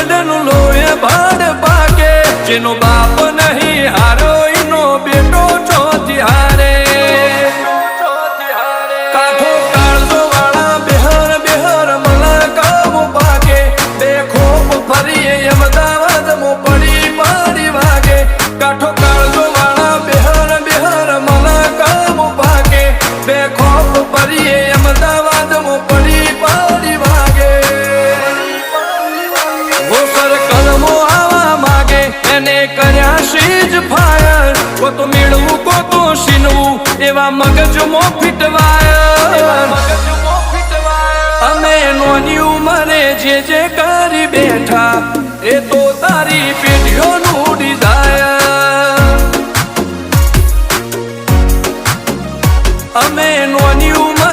ભાડનું લોહે ભાડ ભાગે જેનો બાપ નહીં હારો એનો બેટો ચોથી હારે કાઠો કાળજો વાળા બેહર બેહર મલકામ ભાગે બે ખોપ ફરીએ અમદાવાદ મો પડી પડી વાગે કાઠો કાળજો વાળા બેહર બેહર મલકામ ભાગે બે ખોપ ફરીએ અમદાવાદ મો પડી પડી વાગે એને કર્યા શીજ ફાયર કો તો મેળવું કો તો શીનવું એવા મગજમાં ફિટવાય અમે નોની ઉંમરે જે